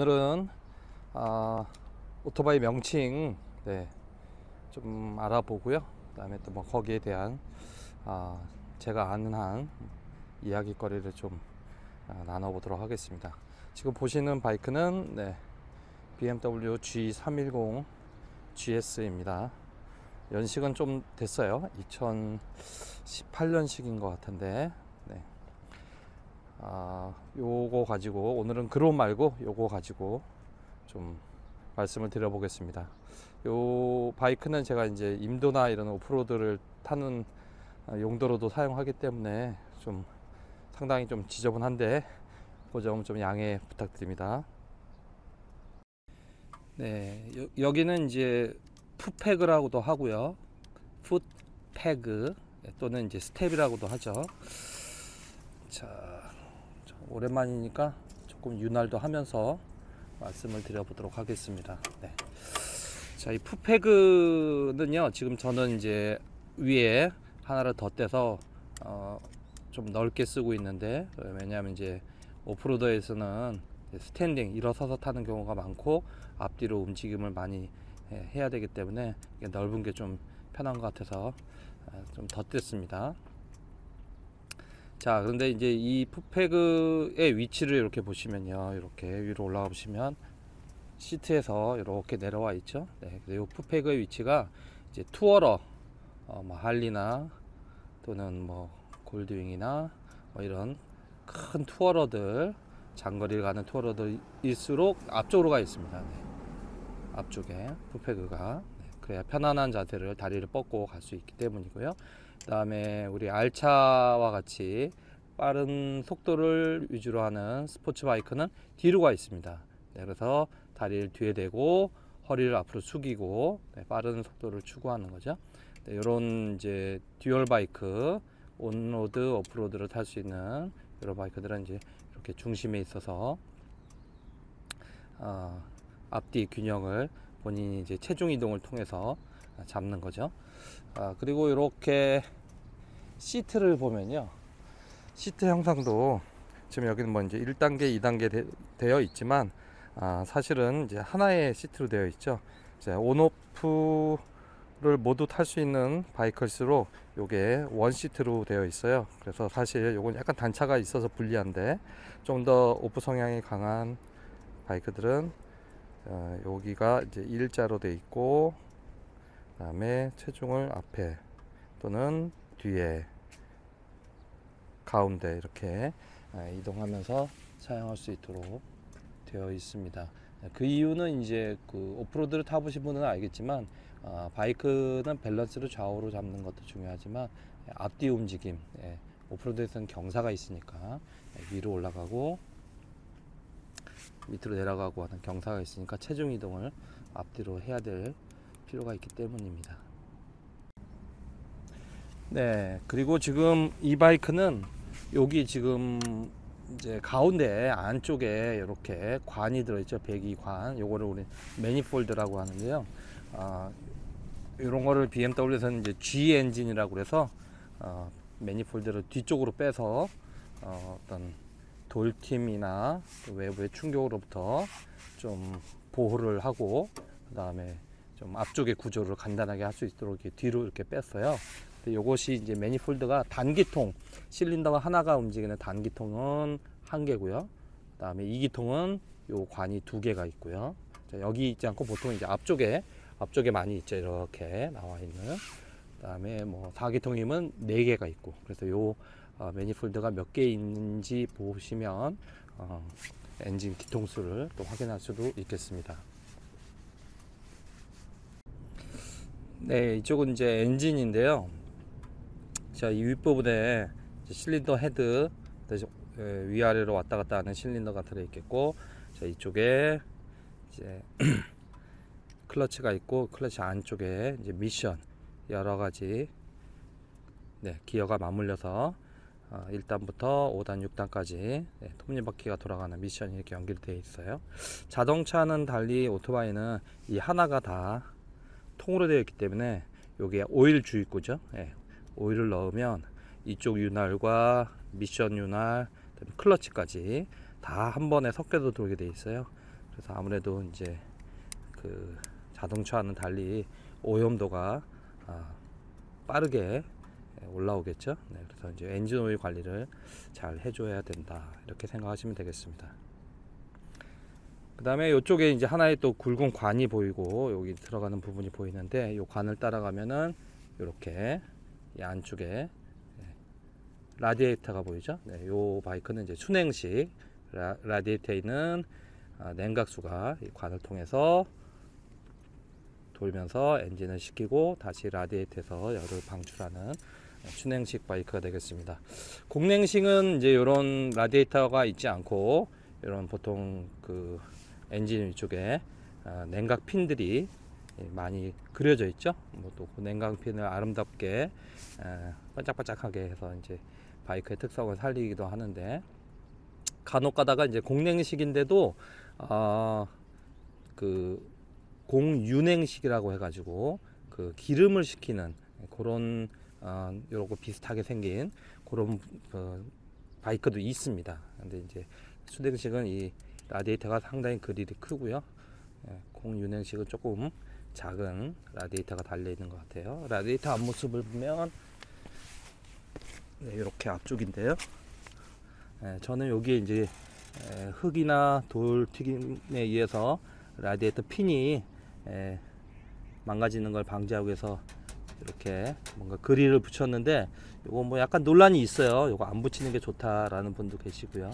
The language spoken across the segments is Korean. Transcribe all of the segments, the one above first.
오늘은 오토바이 명칭 좀 알아보고요. 그 다음에 또 뭐 거기에 대한 제가 아는 한 이야기거리를 좀 나눠보도록 하겠습니다. 지금 보시는 바이크는 BMW G310 GS입니다. 연식은 좀 됐어요. 2018년식인 것 같은데 요거 가지고 오늘은 그로 말고 요거 가지고 좀 말씀을 드려보겠습니다. 요 바이크는 제가 이제 임도나 이런 오프로드를 타는 용도로도 사용하기 때문에 좀 상당히 좀 지저분한데 그 점 좀 양해 부탁드립니다. 여기는 이제 풋패그라고도 하고요. 풋패그 또는 이제 스텝이라고도 하죠. 자, 오랜만이니까 조금 윤활도 하면서 말씀을 드려보도록 하겠습니다. 자, 이 풋패그는요, 지금 저는 이제 위에 하나를 덧대서 좀 넓게 쓰고 있는데, 왜냐하면 이제 오프로더에서는 스탠딩 일어서서 타는 경우가 많고 앞뒤로 움직임을 많이 해야 되기 때문에 넓은 게 좀 편한 것 같아서 좀 덧댔습니다. 자, 그런데 이제 이 풋패그의 위치를 이렇게 보시면요, 이렇게 위로 올라가 보시면 시트에서 이렇게 내려와 있죠. 그리고 풋패그의 위치가 이제 투어러, 뭐 할리나 또는 뭐 골드윙이나 뭐 이런 큰 투어러들, 장거리를 가는 투어러들일수록 앞쪽으로 가 있습니다. 앞쪽에 풋패그가 그래야 편안한 자세를 다리를 뻗고 갈 수 있기 때문이고요. 그 다음에 우리 알차와 같이 빠른 속도를 위주로 하는 스포츠 바이크는 뒤로 가 있습니다. 그래서 다리를 뒤에 대고 허리를 앞으로 숙이고 빠른 속도를 추구하는 거죠. 이런 이제 듀얼 바이크, 온로드, 오프로드를 탈 수 있는 이런 바이크들은 이제 이렇게 중심에 있어서 앞뒤 균형을 본인이 이제 체중 이동을 통해서 잡는 거죠. 그리고 이렇게 시트를 보면요, 시트 형상도 지금 여기는 뭐 이제 1단계, 2단계 되어 있지만 사실은 이제 하나의 시트로 되어 있죠. 온오프를 모두 탈 수 있는 바이크일수록 요게 원 시트로 되어 있어요. 그래서 사실 요건 약간 단차가 있어서 불리한데, 좀 더 오프 성향이 강한 바이크들은 여기가 이제 일자로 되어 있고, 그 다음에 체중을 앞에 또는 뒤에, 가운데 이렇게 이동하면서 사용할 수 있도록 되어 있습니다. 그 이유는 이제 그 오프로드를 타보신 분은 알겠지만 바이크는 밸런스를 좌우로 잡는 것도 중요하지만 앞뒤 움직임, 오프로드에서는 경사가 있으니까 위로 올라가고 밑으로 내려가고 하는 경사가 있으니까 체중 이동을 앞뒤로 해야 될 필요가 있기 때문입니다. 그리고 지금 이 바이크는 여기 지금 이제 가운데 안쪽에 이렇게 관이 들어있죠. 배기관. 요거를 우리 매니폴드라고 하는데요. 이런 거를 BMW에서는 이제 G 엔진이라고 그래서 매니폴드를 뒤쪽으로 빼서 어떤 돌팀이나 외부의 충격으로부터 좀 보호를 하고, 그 다음에 좀 앞쪽의 구조를 간단하게 할 수 있도록 이렇게 뒤로 이렇게 뺐어요. 이것이 이제 매니폴드가 단기통, 실린더가 하나가 움직이는 단기통은 한 개고요. 그 다음에 2기통은 요 관이 두 개가 있고요. 여기 있지 않고 보통 이제 앞쪽에 많이 있죠. 이렇게 나와 있는. 그 다음에 뭐 4기통이면 4개가 있고, 그래서 요 매니폴드가 몇 개 있는지 보시면 엔진 기통수를 또 확인할 수도 있겠습니다. 이쪽은 이제 엔진인데요. 자, 이 윗부분에 실린더 헤드, 위아래로 왔다 갔다 하는 실린더가 들어 있겠고, 자, 이쪽에 이제 클러치가 있고, 클러치 안쪽에 이제 미션 여러 가지 기어가 맞물려서 1단부터 5단, 6단까지 톱니바퀴가 돌아가는 미션이 이렇게 연결되어 있어요. 자동차는 달리 오토바이는 이 하나가 다 통으로 되어 있기 때문에 여기에 오일 주입구죠. 오일을 넣으면 이쪽 윤활과 미션 윤활, 클러치까지 다 한 번에 섞여서 돌게 되어 있어요. 그래서 아무래도 이제 그 자동차와는 달리 오염도가 빠르게 올라오겠죠. 네, 그래서 이제 엔진 오일 관리를 잘 해줘야 된다, 이렇게 생각하시면 되겠습니다. 그 다음에 이쪽에 이제 하나의 또 굵은 관이 보이고 여기 들어가는 부분이 보이는데, 이 관을 따라가면은 이렇게 이 안쪽에 라디에이터가 보이죠. 네, 이 바이크는 이제 순행식 라디에이터에 있는 냉각수가 이 관을 통해서 돌면서 엔진을 식히고 다시 라디에이터에서 열을 방출하는 순행식 바이크가 되겠습니다. 공냉식은 이제 이런 라디에이터가 있지 않고, 이런 보통 그 엔진 위쪽에 냉각 핀들이 많이 그려져 있죠. 또 그 냉각 핀을 아름답게 반짝반짝하게 해서 이제 바이크의 특성을 살리기도 하는데, 간혹 가다가 이제 공냉식인데도 그 공윤행식이라고 해가지고 그 기름을 식히는 그런 요렇게 비슷하게 생긴 그런 바이크도 있습니다. 근데 이제 수냉식은 이 라디에이터가 상당히 그릴이 크고요. 공윤행식은 조금 작은 라디에이터가 달려 있는 것 같아요. 라디에이터 앞모습을 보면 이렇게 앞쪽인데요. 저는 여기에 이제 흙이나 돌 튀김에 의해서 라디에이터 핀이 망가지는 걸 방지하기 위해서 이렇게 뭔가 그릴을 붙였는데, 요거 뭐 약간 논란이 있어요. 요거 안 붙이는 게 좋다라는 분도 계시고요.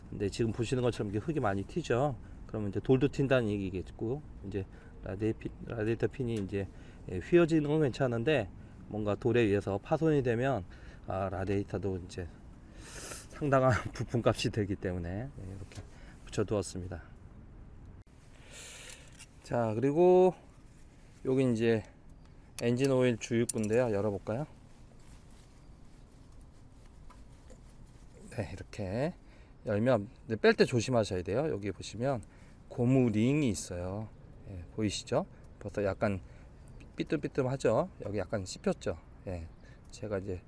근데 지금 보시는 것처럼 이게 흙이 많이 튀죠. 그러면 이제 돌도 튄다는 얘기겠고, 이제 라디에이터 핀이 이제 휘어지는 건 괜찮은데, 뭔가 돌에 의해서 파손이 되면 라디에이터도 이제 상당한 부품값이 되기 때문에 이렇게 붙여 두었습니다. 자, 그리고 여기 이제 엔진 오일 주입구인데요. 열어볼까요? 네, 이렇게 열면 뺄 때 조심하셔야 돼요. 여기 보시면 고무 링이 있어요. 보이시죠? 벌써 약간 삐뚤삐뚤하죠? 여기 약간 씹혔죠? 제가 이제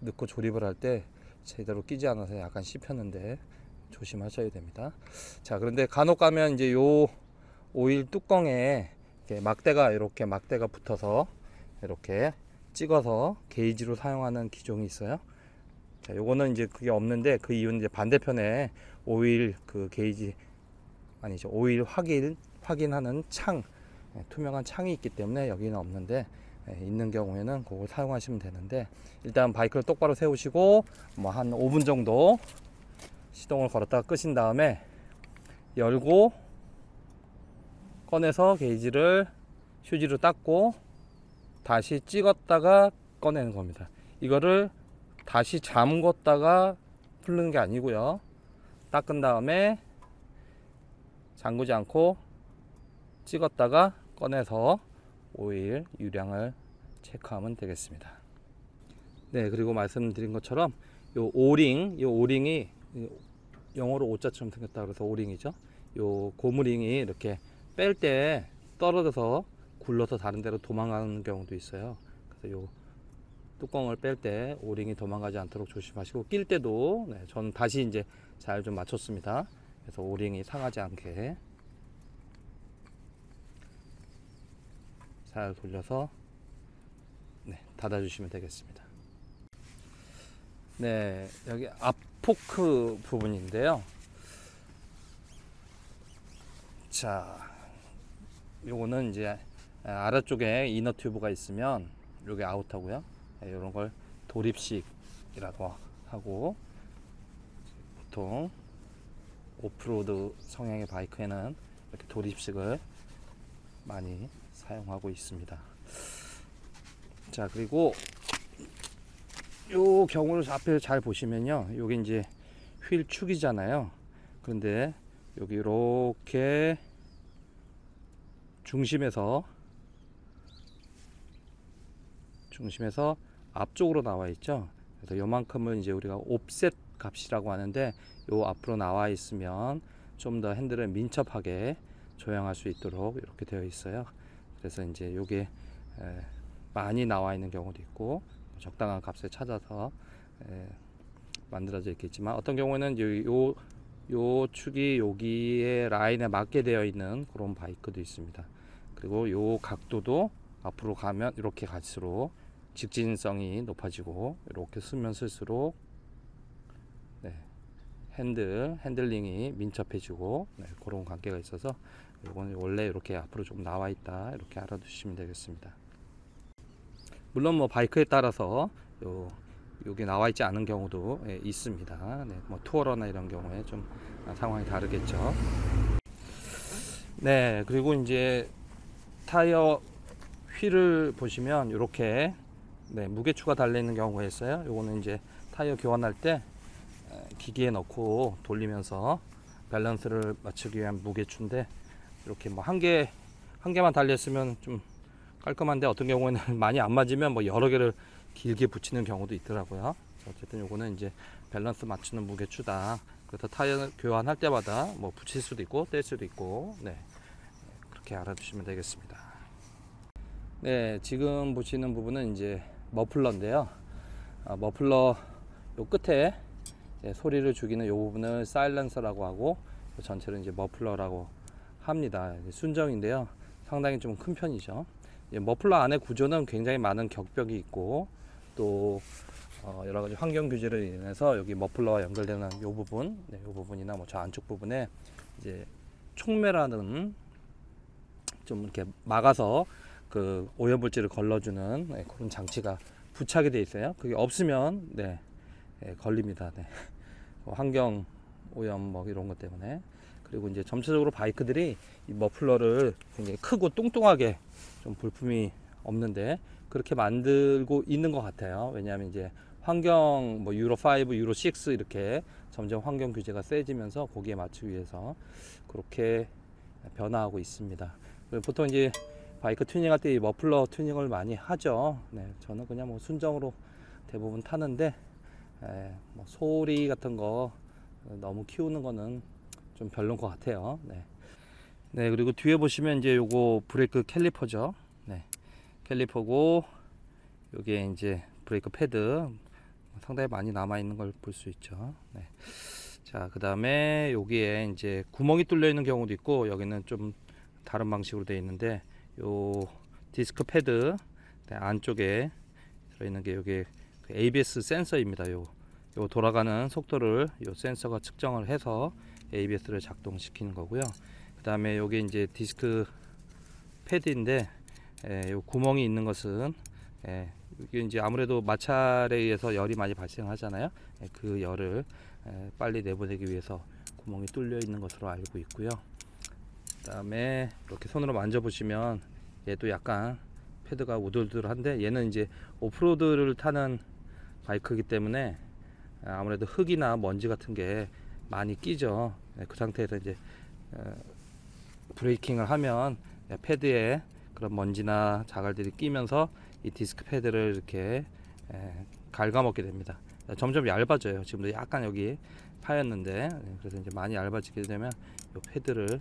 넣고 조립을 할 때 제대로 끼지 않아서 약간 씹혔는데 조심하셔야 됩니다. 자, 그런데 간혹 가면 이제 요 오일 뚜껑에 이렇게 막대가 붙어서 이렇게 찍어서 게이지로 사용하는 기종이 있어요. 자, 요거는 이제 그게 없는데, 그 이유는 이제 반대편에 오일 그 게이지 아니죠, 오일 확인하는 창, 투명한 창이 있기 때문에 여기는 없는데, 있는 경우에는 그걸 사용하시면 되는데, 일단 바이크를 똑바로 세우시고 뭐 한 5분 정도 시동을 걸었다가 끄신 다음에 열고 꺼내서 게이지를 휴지로 닦고 다시 찍었다가 꺼내는 겁니다. 이거를 다시 잠궜다가 풀는 게 아니고요. 닦은 다음에 잠그지 않고 찍었다가 꺼내서 오일 유량을 체크하면 되겠습니다. 네, 그리고 말씀드린 것처럼 요 오링이 영어로 오자처럼 생겼다 그래서 오링이죠. 요 고무링이 이렇게 뺄 때 떨어져서 굴러서 다른 데로 도망가는 경우도 있어요. 그래서 요 뚜껑을 뺄 때 오링이 도망가지 않도록 조심하시고, 낄 때도 저는 다시 이제 잘 좀 맞췄습니다. 그래서 오링이 상하지 않게 잘 돌려서 닫아주시면 되겠습니다. 네, 여기 앞포크 부분인데요. 자, 요거는 이제 아래쪽에 이너 튜브가 있으면 요게 아웃하고요. 이런 걸 도립식이라고 하고, 보통 오프로드 성향의 바이크에는 이렇게 도립식을 많이 사용하고 있습니다. 자, 그리고 요 경우를 앞에 잘 보시면요, 여기 이제 휠 축이잖아요. 그런데 여기 이렇게 중심에서 앞쪽으로 나와 있죠. 그래서 요만큼은 이제 우리가 옵셋 값이라고 하는데, 요 앞으로 나와 있으면 좀 더 핸들을 민첩하게 조향할 수 있도록 이렇게 되어 있어요. 그래서 이제 요게 많이 나와 있는 경우도 있고, 적당한 값을 찾아서 만들어져 있겠지만, 어떤 경우에는 요 요 축이 여기에 라인에 맞게 되어 있는 그런 바이크도 있습니다. 그리고 요 각도도 앞으로 가면 이렇게 갈수록 직진성이 높아지고, 이렇게 쓰면 쓸수록 네, 핸들링이 민첩해지고, 네, 그런 관계가 있어서 이건 원래 이렇게 앞으로 좀 나와 있다, 이렇게 알아두시면 되겠습니다. 물론 뭐 바이크에 따라서 여기 나와 있지 않은 경우도 있습니다. 네, 뭐 투어러나 이런 경우에 좀 상황이 다르겠죠. 네, 그리고 이제 타이어 휠을 보시면 이렇게 네, 무게추가 달려 있는 경우가 있어요. 요거는 이제 타이어 교환할 때 기기에 넣고 돌리면서 밸런스를 맞추기 위한 무게추인데, 이렇게 뭐 한 개만 달렸으면 좀 깔끔한데, 어떤 경우에는 많이 안 맞으면 뭐 여러 개를 길게 붙이는 경우도 있더라고요. 어쨌든 요거는 이제 밸런스 맞추는 무게추다. 그래서 타이어 교환할 때마다 뭐 붙일 수도 있고 뗄 수도 있고, 네, 그렇게 알아두시면 되겠습니다. 네, 지금 보시는 부분은 이제 머플러인데요. 머플러 요 끝에 소리를 죽이는 요 부분을 사일런서라고 하고, 전체를 이제 머플러라고 합니다. 순정인데요, 상당히 좀 큰 편이죠. 머플러 안에 구조는 굉장히 많은 격벽이 있고, 또 여러 가지 환경 규제로 인해서 여기 머플러와 연결되는 요 부분, 네, 요 부분이나 뭐 저 안쪽 부분에 이제 촉매라는 좀 이렇게 막아서 그 오염물질을 걸러주는 그런 장치가 부착이 되어 있어요. 그게 없으면 네, 걸립니다. 네. 환경 오염 뭐 이런 것 때문에. 그리고 이제 전체적으로 바이크들이 이 머플러를 굉장히 크고 뚱뚱하게, 좀 볼품이 없는데 그렇게 만들고 있는 것 같아요. 왜냐하면 이제 환경 뭐 유로 5, 유로 6 이렇게 점점 환경 규제가 세지면서 거기에 맞추기 위해서 그렇게 변화하고 있습니다. 보통 이제 바이크 튜닝할 때 이 머플러 튜닝을 많이 하죠. 네, 저는 그냥 뭐 순정으로 대부분 타는데, 뭐 소리 같은 거 너무 키우는 거는 좀 별론 것 같아요. 네. 네, 그리고 뒤에 보시면 이제 요거 브레이크 캘리퍼죠. 네, 캘리퍼고, 요게 이제 브레이크 패드 상당히 많이 남아 있는 걸 볼 수 있죠. 네. 자, 그 다음에 여기에 이제 구멍이 뚫려 있는 경우도 있고, 여기는 좀 다른 방식으로 되어 있는데, 요 디스크 패드 안쪽에 들어있는 게 여기 ABS 센서입니다. 요 돌아가는 속도를 요 센서가 측정을 해서 ABS를 작동시키는 거고요. 그 다음에 여기 이제 디스크 패드인데, 요 구멍이 있는 것은 이게 이제 아무래도 마찰에 의해서 열이 많이 발생하잖아요. 그 열을 빨리 내보내기 위해서 구멍이 뚫려 있는 것으로 알고 있고요. 그 다음에 이렇게 손으로 만져보시면 얘도 약간 패드가 우들우들한데, 얘는 이제 오프로드를 타는 바이크이기 때문에 아무래도 흙이나 먼지 같은 게 많이 끼죠. 그 상태에서 이제 브레이킹을 하면 패드에 그런 먼지나 자갈들이 끼면서 이 디스크 패드를 이렇게 갉아먹게 됩니다. 점점 얇아져요. 지금도 약간 여기 파였는데, 그래서 이제 많이 얇아지게 되면 이 패드를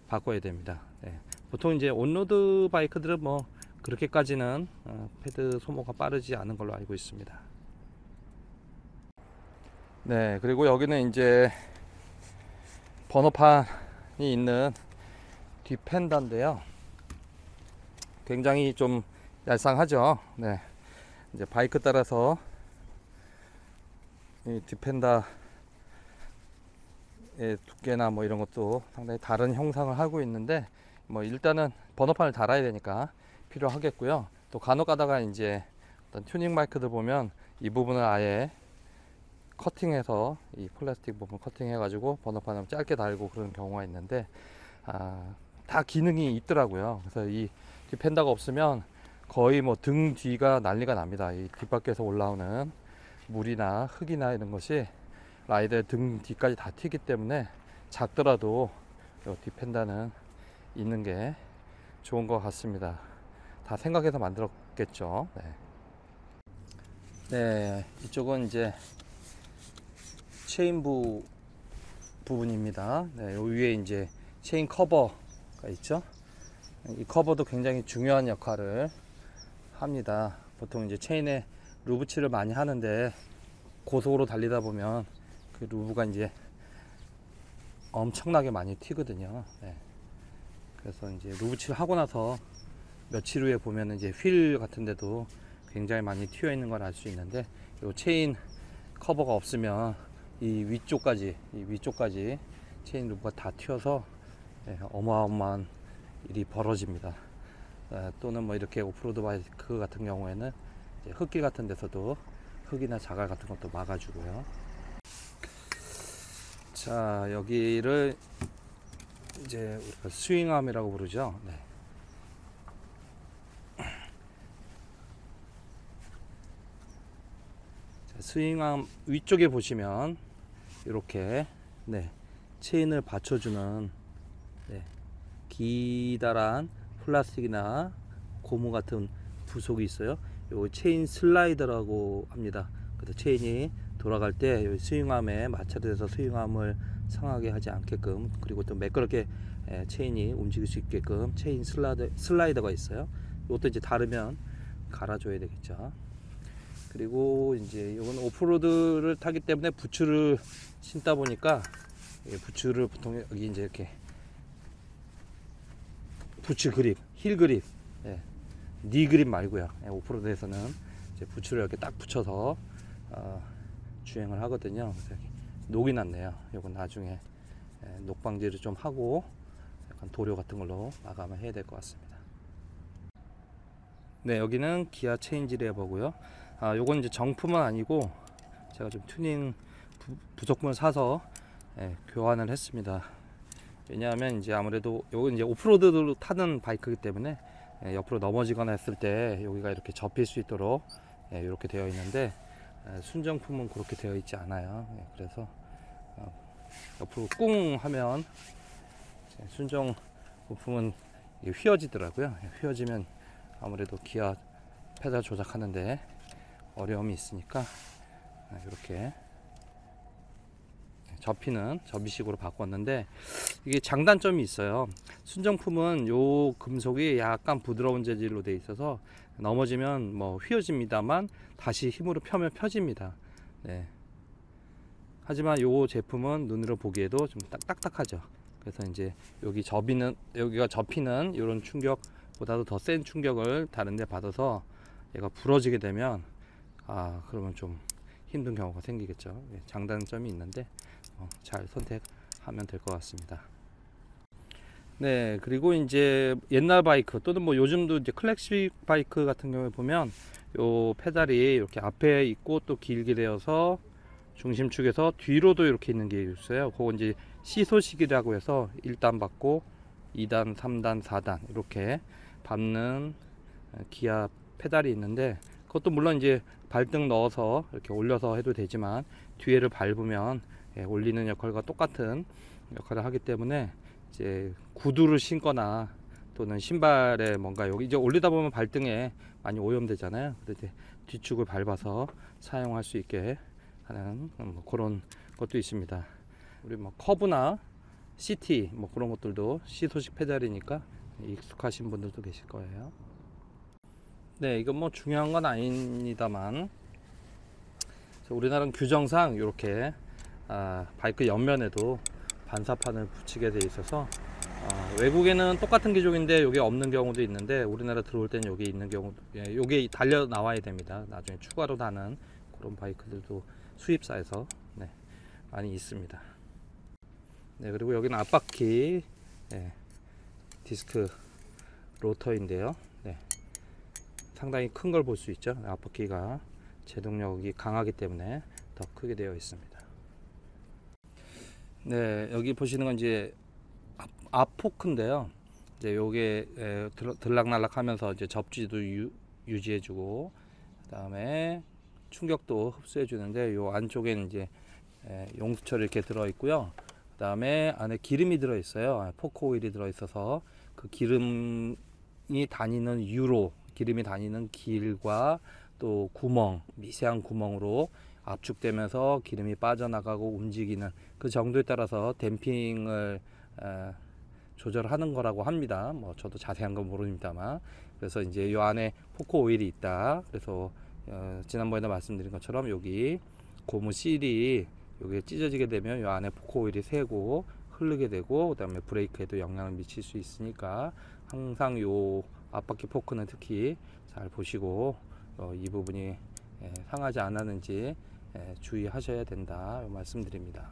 바꿔야 됩니다. 보통 이제 온로드 바이크들은 뭐 그렇게까지는 패드 소모가 빠르지 않은 걸로 알고 있습니다. 네, 그리고 여기는 이제 번호판이 있는 뒷펜다인데요, 굉장히 좀 얄쌍하죠. 네, 이제 바이크 따라서 이 뒷펜다의 두께나 뭐 이런 것도 상당히 다른 형상을 하고 있는데, 뭐 일단은 번호판을 달아야 되니까 필요하겠고요. 또 간혹 가다가 이제 어떤 튜닝 바이크들 보면 이 부분을 아예 커팅해서, 이 플라스틱 부분 커팅해 가지고 번호판을 짧게 달고 그런 경우가 있는데, 다 기능이 있더라고요. 그래서 이 뒷펜다가 없으면 거의 뭐 등 뒤가 난리가 납니다. 이 뒷바퀴에서 올라오는 물이나 흙이나 이런 것이 라이더의 등 뒤까지 다 튀기 때문에 작더라도 이 뒷펜다는 있는 게 좋은 것 같습니다. 다 생각해서 만들었겠죠. 네, 이쪽은 이제 체인부 부분입니다. 네, 요 위에 이제 체인 커버가 있죠. 이 커버도 굉장히 중요한 역할을 합니다. 보통 이제 체인에 루브칠을 많이 하는데, 고속으로 달리다 보면 그 루브가 이제 엄청나게 많이 튀거든요. 네. 그래서 이제 루브칠 하고 나서 며칠 후에 보면 이제 휠 같은 데도 굉장히 많이 튀어 있는 걸 알 수 있는데, 이 체인 커버가 없으면 이 위쪽까지 체인 루브가 다 튀어서 어마어마한 일이 벌어집니다. 또는 뭐 이렇게 오프로드 바이크 같은 경우에는 이제 흙길 같은 데서도 흙이나 자갈 같은 것도 막아주고요. 자, 여기를 이제 우리가 스윙암이라고 부르죠. 네. 자, 스윙암 위쪽에 보시면 이렇게 체인을 받쳐주는 기다란 플라스틱이나 고무 같은 부속이 있어요. 요 체인 슬라이더라고 합니다. 그래서 체인이 돌아갈 때 스윙암에 마찰돼서 스윙암을 상하게 하지 않게끔, 그리고 또 매끄럽게 체인이 움직일 수 있게끔 체인 슬라이더가 있어요. 이것도 이제 다르면 갈아줘야 되겠죠. 그리고 이제 이건 오프로드를 타기 때문에 부츠를 신다 보니까 부츠를 보통 여기 이제 이렇게 부츠 그립, 힐 그립, 니 그립 말고요. 오프로드에서는 이제 부츠를 이렇게 딱 붙여서 주행을 하거든요. 그래서 녹이 났네요. 이건 나중에 녹 방지를 좀 하고 약간 도료 같은 걸로 마감을 해야 될 것 같습니다. 네, 여기는 기아 체인지 레버고요. 요건 이제 정품은 아니고 제가 좀 튜닝 부속품을 사서 교환을 했습니다. 왜냐하면 이제 아무래도 요건 이제 오프로드로 타는 바이크이기 때문에 옆으로 넘어지거나 했을 때 여기가 이렇게 접힐 수 있도록 이렇게 되어 있는데, 순정품은 그렇게 되어 있지 않아요. 그래서 옆으로 꿍 하면 순정 부품은 휘어지더라고요. 휘어지면 아무래도 기아 페달 조작하는데 어려움이 있으니까 이렇게 접이식으로 바꿨는데, 이게 장단점이 있어요. 순정품은 요 금속이 약간 부드러운 재질로 되어 있어서 넘어지면 뭐 휘어집니다만 다시 힘으로 펴면 펴집니다. 네. 하지만 요 제품은 눈으로 보기에도 좀 딱딱하죠. 그래서 이제 여기가 접히는 이런 충격보다도 더 센 충격을 다른데 받아서 얘가 부러지게 되면 그러면 좀 힘든 경우가 생기겠죠. 장단점이 있는데 잘 선택하면 될 것 같습니다. 네, 그리고 이제 옛날 바이크 또는 뭐 요즘도 이제 클래식 바이크 같은 경우에 보면 요 페달이 이렇게 앞에 있고 또 길게 되어서 중심축에서 뒤로도 이렇게 있는 게 있어요. 그거 이제 시소식이라고 해서 1단 받고 2단, 3단, 4단 이렇게 밟는 기아 페달이 있는데, 그것도 물론 이제 발등 넣어서 이렇게 올려서 해도 되지만 뒤에를 밟으면 올리는 역할과 똑같은 역할을 하기 때문에 이제 구두를 신거나 또는 신발에 뭔가 여기 이제 올리다 보면 발등에 많이 오염되잖아요. 그래서 뒤축을 밟아서 사용할 수 있게 하는 그런 것도 있습니다. 우리 뭐 커브나 CT 뭐 그런 것들도 시소식 페달이니까 익숙하신 분들도 계실 거예요. 네, 이건 뭐 중요한 건 아닙니다만 우리나라는 규정상 이렇게 바이크 옆면에도 반사판을 붙이게 돼 있어서 외국에는 똑같은 기종인데 여기 없는 경우도 있는데, 우리나라 들어올 때는 여기 있는 경우, 여기 달려 나와야 됩니다. 나중에 추가로 다는 그런 바이크들도 수입사에서 많이 있습니다. 네, 그리고 여기는 앞바퀴 디스크 로터인데요. 상당히 큰 걸 볼 수 있죠. 앞바퀴가 제동력이 강하기 때문에 더 크게 되어 있습니다. 네, 여기 보시는 건 이제 앞 포크인데요. 이제 요게 들락날락 하면서 이제 접지도 유지해주고, 그다음에 충격도 흡수해주는데, 요 안쪽에는 이제 용수철이 이렇게 들어 있고요. 그다음에 안에 기름이 들어 있어요. 포크 오일이 들어 있어서 그 기름이 다니는 기름이 다니는 길과 또 구멍, 미세한 구멍으로 압축되면서 기름이 빠져나가고 움직이는 그 정도에 따라서 댐핑을 조절하는 거라고 합니다. 뭐 저도 자세한 건 모릅니다만. 그래서 이제 이 안에 포크 오일이 있다. 그래서 지난번에도 말씀드린 것처럼 여기 고무 실이 여기에 찢어지게 되면 이 안에 포크 오일이 새고 흐르게 되고, 그다음에 브레이크에도 영향을 미칠 수 있으니까 항상 요 앞바퀴 포크는 특히 잘 보시고 이 부분이 상하지 않았는지 주의하셔야 된다 말씀드립니다.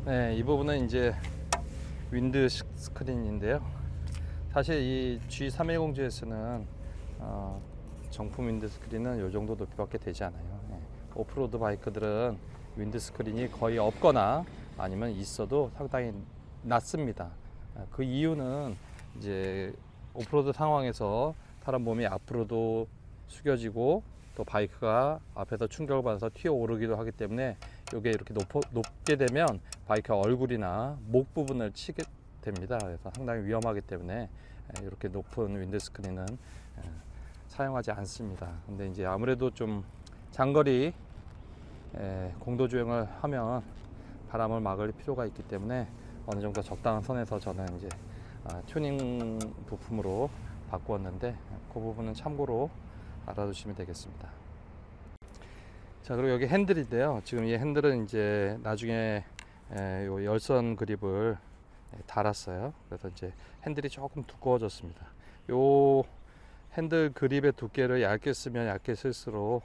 네, 이 부분은 이제 윈드 스크린인데요. 사실 이 G310GS는 정품 윈드 스크린은 이 정도 높이밖에 되지 않아요. 오프로드 바이크들은 윈드 스크린이 거의 없거나 아니면 있어도 상당히 낮습니다. 그 이유는 이제 오프로드 상황에서 사람 몸이 앞으로도 숙여지고 또 바이크가 앞에서 충격을 받아서 튀어 오르기도 하기 때문에 이게 이렇게 높게 되면 바이크 얼굴이나 목 부분을 치게 됩니다. 그래서 상당히 위험하기 때문에 이렇게 높은 윈드 스크린은 사용하지 않습니다. 근데 이제 아무래도 좀 장거리 공도 주행을 하면 바람을 막을 필요가 있기 때문에 어느 정도 적당한 선에서 저는 이제 튜닝 부품으로 바꾸었는데 그 부분은 참고로 알아두시면 되겠습니다. 자, 그리고 여기 핸들인데요. 지금 이 핸들은 이제 나중에 요 열선 그립을 달았어요. 그래서 이제 핸들이 조금 두꺼워졌습니다. 요 핸들 그립의 두께를 얇게 쓰면 얇게 쓸수록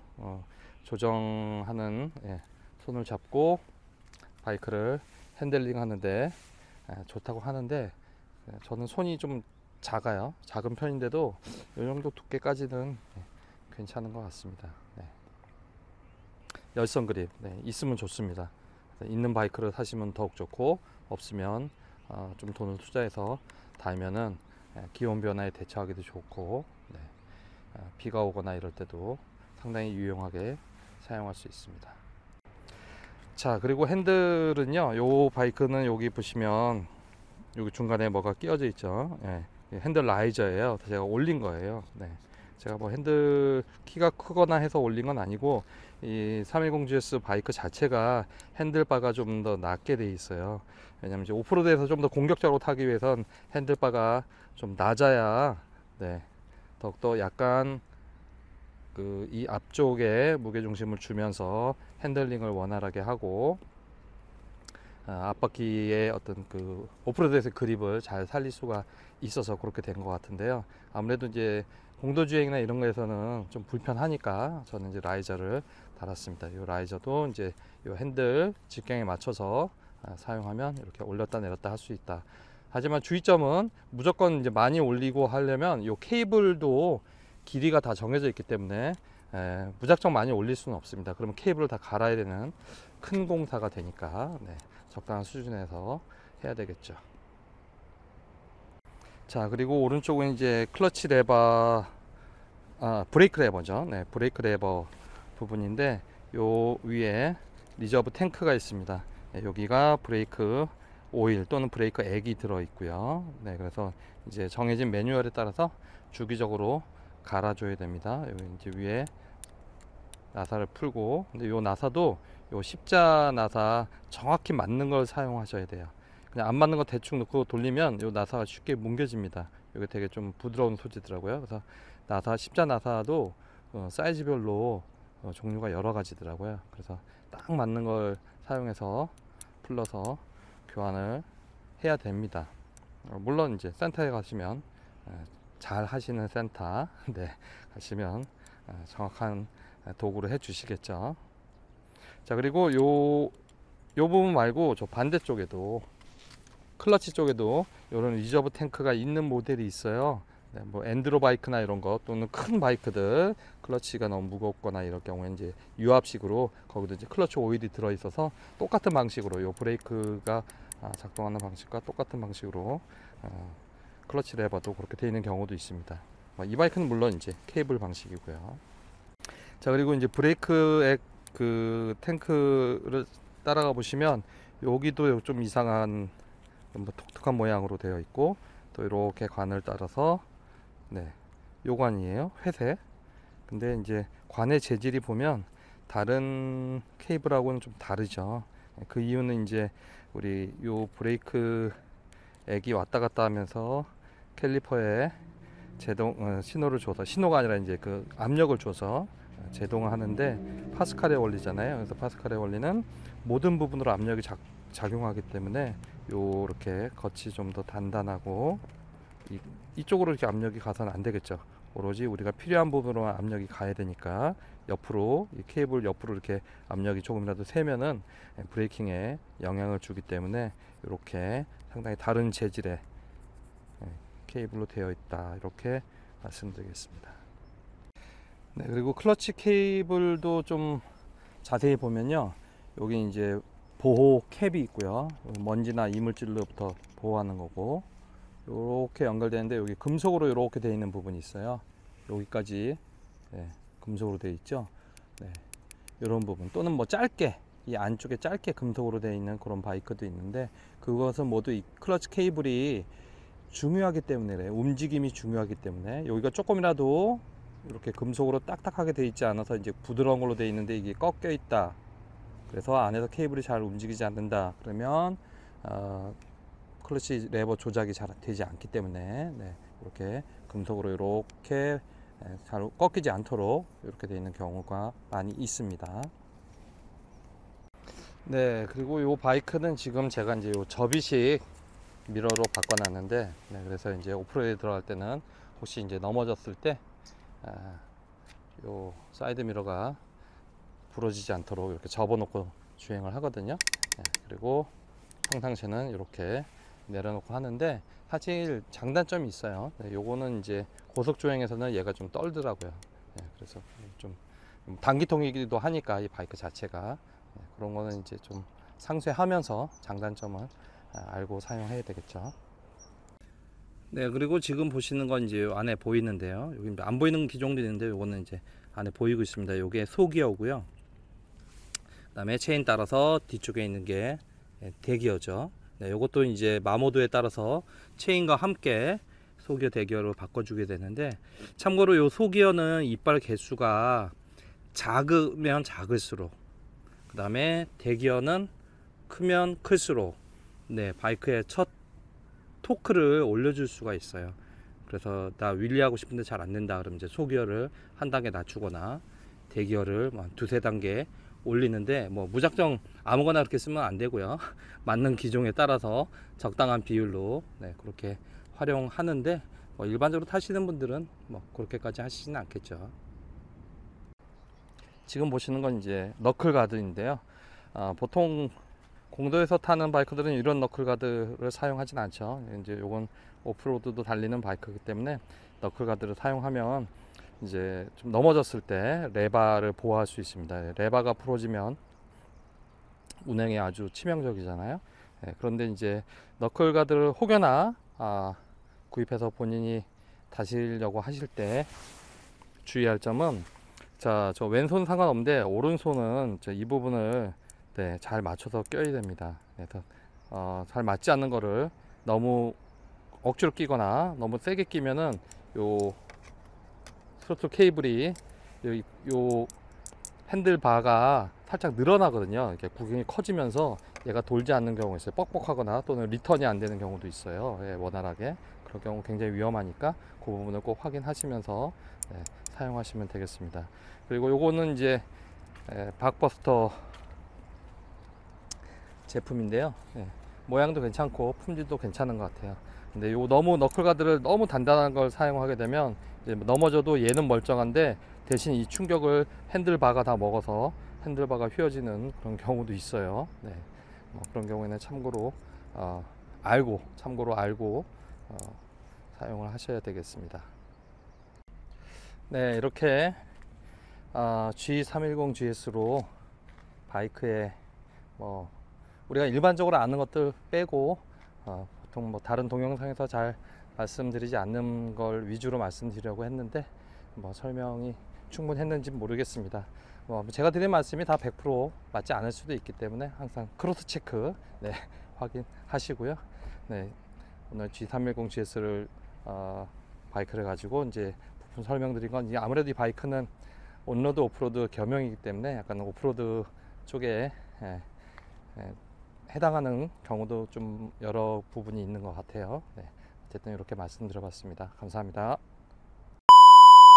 조정하는 손을 잡고 바이크를 핸들링 하는데 좋다고 하는데 저는 손이 좀 작아요. 작은 편인데도 이 정도 두께까지는 괜찮은 것 같습니다. 열선 그립 있으면 좋습니다. 있는 바이크를 사시면 더욱 좋고, 없으면 좀 돈을 투자해서 달면은 기온 변화에 대처하기도 좋고, 비가 오거나 이럴 때도 상당히 유용하게 사용할 수 있습니다. 자, 그리고 핸들은요, 요 바이크는 여기 보시면 여기 중간에 뭐가 끼워져 있죠. 핸들 라이저예요. 제가 올린 거예요. 제가 뭐 핸들 키가 크거나 해서 올린 건 아니고, 이 310GS 바이크 자체가 핸들바가 좀 더 낮게 돼 있어요. 왜냐면 이제 오프로드에서 좀 더 공격적으로 타기 위해선 핸들바가 좀 낮아야 더욱더 약간 이 앞쪽에 무게중심을 주면서 핸들링을 원활하게 하고 앞바퀴의 어떤 오프로드에서 그립을 잘 살릴 수가 있어서 그렇게 된 것 같은데요. 아무래도 이제 공도 주행이나 이런 거에서는 좀 불편하니까 저는 이제 라이저를 달았습니다. 이 라이저도 이제 이 핸들 직경에 맞춰서 사용하면 이렇게 올렸다 내렸다 할 수 있다. 하지만 주의점은 무조건 이제 많이 올리고 하려면 이 케이블도 길이가 다 정해져 있기 때문에 무작정 많이 올릴 수는 없습니다. 그러면 케이블을 다 갈아야 되는 큰 공사가 되니까 적당한 수준에서 해야 되겠죠. 자, 그리고 오른쪽은 이제 클러치 레버, 브레이크 레버죠. 브레이크 레버 부분인데 요 위에 리저브 탱크가 있습니다. 여기가 브레이크 오일 또는 브레이크 액이 들어 있고요. 그래서 이제 정해진 매뉴얼에 따라서 주기적으로 갈아줘야 됩니다. 여기 이제 위에 나사를 풀고, 근데 요 나사도 요 십자 나사 정확히 맞는 걸 사용하셔야 돼요. 그냥 안 맞는 거 대충 넣고 돌리면 요 나사가 쉽게 뭉개집니다. 이게 되게 좀 부드러운 소재더라고요. 그래서 십자 나사도 사이즈별로 종류가 여러 가지더라고요. 그래서 딱 맞는 걸 사용해서 풀러서 교환을 해야 됩니다. 물론 이제 센터에 가시면 잘 하시는 센터 가시면 정확한 도구를 해 주시겠죠. 자, 그리고 요 부분 말고 저 반대쪽에도, 클러치 쪽에도 이런 리저브 탱크가 있는 모델이 있어요. 뭐 엔드로 바이크나 이런 거 또는 큰 바이크들 클러치가 너무 무겁거나 이럴 경우에 이제 유압식으로 거기도 이제 클러치 오일이 들어 있어서 똑같은 방식으로 요 브레이크가 작동하는 방식과 똑같은 방식으로 클러치 레버도 그렇게 되어 있는 경우도 있습니다. 이 바이크는 물론 이제 케이블 방식이고요. 자, 그리고 이제 브레이크의 탱크를 따라가 보시면 여기도 좀 이상한 독특한 모양으로 되어 있고, 또 이렇게 관을 따라서 요 관이에요. 회색. 근데 이제 관의 재질이 보면 다른 케이블하고는 좀 다르죠. 그 이유는 이제 우리 요 브레이크 액이 왔다 갔다 하면서 캘리퍼에 신호를 줘서, 신호가 아니라 이제 압력을 줘서 제동을 하는데 파스칼의 원리잖아요. 그래서 파스칼의 원리는 모든 부분으로 압력이 작용하기 때문에 요렇게 겉이 좀 더 단단하고 이쪽으로 이렇게 압력이 가서는 안 되겠죠. 오로지 우리가 필요한 부분으로만 압력이 가야 되니까 옆으로 이 케이블 옆으로 이렇게 압력이 조금이라도 세면은 브레이킹에 영향을 주기 때문에 이렇게 상당히 다른 재질의 케이블로 되어 있다, 이렇게 말씀드리겠습니다. 네, 그리고 클러치 케이블도 좀 자세히 보면요, 여기 이제 보호 캡이 있고요, 먼지나 이물질로부터 보호하는 거고, 이렇게 연결되는데 여기 금속으로 이렇게 되어 있는 부분이 있어요. 여기까지 금속으로 되어 있죠. 네, 이런 부분, 또는 뭐 짧게 이 안쪽에 짧게 금속으로 되어 있는 그런 바이크도 있는데, 그것은 모두 이 클러치 케이블이 중요하기 때문에 그래요. 움직임이 중요하기 때문에. 여기가 조금이라도 이렇게 금속으로 딱딱하게 되어 있지 않아서 이제 부드러운 걸로 되어 있는데 이게 꺾여 있다, 그래서 안에서 케이블이 잘 움직이지 않는다, 그러면 클러치 레버 조작이 잘 되지 않기 때문에 이렇게 금속으로 이렇게 잘 꺾이지 않도록 이렇게 되어 있는 경우가 많이 있습니다. 네, 그리고 이 바이크는 지금 제가 이제 요 접이식 미러로 바꿔놨는데, 그래서 이제 오프로드에 들어갈 때는 혹시 이제 넘어졌을 때 요 사이드 미러가 부러지지 않도록 이렇게 접어놓고 주행을 하거든요. 그리고 평상시에는 이렇게 내려놓고 하는데, 사실 장단점이 있어요. 요거는 이제 고속 주행에서는 얘가 좀 떨더라고요. 그래서 좀 단기통이기도 하니까 이 바이크 자체가 그런 거는 이제 좀 상쇄하면서 장단점을 알고 사용해야 되겠죠. 네, 그리고 지금 보시는 건 이제 안에 보이는데요, 여기 안 보이는 기종도 있는데 요거는 이제 안에 보이고 있습니다. 요게 소기어고요. 그 다음에 체인 따라서 뒤쪽에 있는 게 대기어죠. 네, 요것도 이제 마모드에 따라서 체인과 함께 소기어 대기어로 바꿔주게 되는데, 참고로 요 소기어는 이빨 개수가 작으면 작을수록, 그 다음에 대기어는 크면 클수록 바이크의 첫 토크를 올려줄 수가 있어요. 그래서 나 윌리하고 싶은데 잘 안된다 그러면 이제 소기어를 한 단계 낮추거나 대기어를 두세 단계 올리는데, 뭐 무작정 아무거나 그렇게 쓰면 안 되고요. 맞는 기종에 따라서 적당한 비율로 그렇게 활용하는데, 뭐 일반적으로 타시는 분들은 뭐 그렇게까지 하시지는 않겠죠. 지금 보시는 건 이제 너클 가드인데요. 보통 공도에서 타는 바이크들은 이런 너클 가드를 사용하진 않죠. 이제 요건 오프로드도 달리는 바이크이기 때문에 너클 가드를 사용하면 이제 좀 넘어졌을 때 레바를 보호할 수 있습니다. 레바가 부러지면 운행에 아주 치명적이잖아요. 그런데 이제 너클 가드를 혹여나 구입해서 본인이 다시려고 하실 때 주의할 점은, 자, 저 왼손 상관없는데 오른손은 이 부분을 잘 맞춰서 껴야 됩니다. 그래서 잘 맞지 않는 거를 너무 억지로 끼거나 너무 세게 끼면은 요 스로틀 케이블이 요 핸들바가 살짝 늘어나거든요. 이렇게 구경이 커지면서 얘가 돌지 않는 경우가 있어요. 뻑뻑하거나 또는 리턴이 안 되는 경우도 있어요. 원활하게. 그런 경우 굉장히 위험하니까 그 부분을 꼭 확인하시면서 사용하시면 되겠습니다. 그리고 요거는 이제 박버스터 제품인데요. 모양도 괜찮고 품질도 괜찮은 것 같아요. 근데 요 너무 너클가드를 너무 단단한 걸 사용하게 되면 이제 넘어져도 얘는 멀쩡한데 대신 이 충격을 핸들바가 다 먹어서 핸들바가 휘어지는 그런 경우도 있어요. 그런 경우에는 참고로 알고 사용을 하셔야 되겠습니다. 네, 이렇게 G310GS로 바이크에 뭐 우리가 일반적으로 아는 것들 빼고 보통 뭐 다른 동영상에서 잘 말씀드리지 않는 걸 위주로 말씀드리려고 했는데, 뭐 설명이 충분했는지 모르겠습니다. 제가 드린 말씀이 다 100% 맞지 않을 수도 있기 때문에 항상 크로스 체크 확인하시고요. 오늘 G310GS를 바이크를 가지고 이제 부품 설명드린 건, 아무래도 이 바이크는 온로드 오프로드 겸용이기 때문에 약간 오프로드 쪽에 해당하는 경우도 좀 여러 부분이 있는 것 같아요. 어쨌든 이렇게 말씀드려봤습니다. 감사합니다.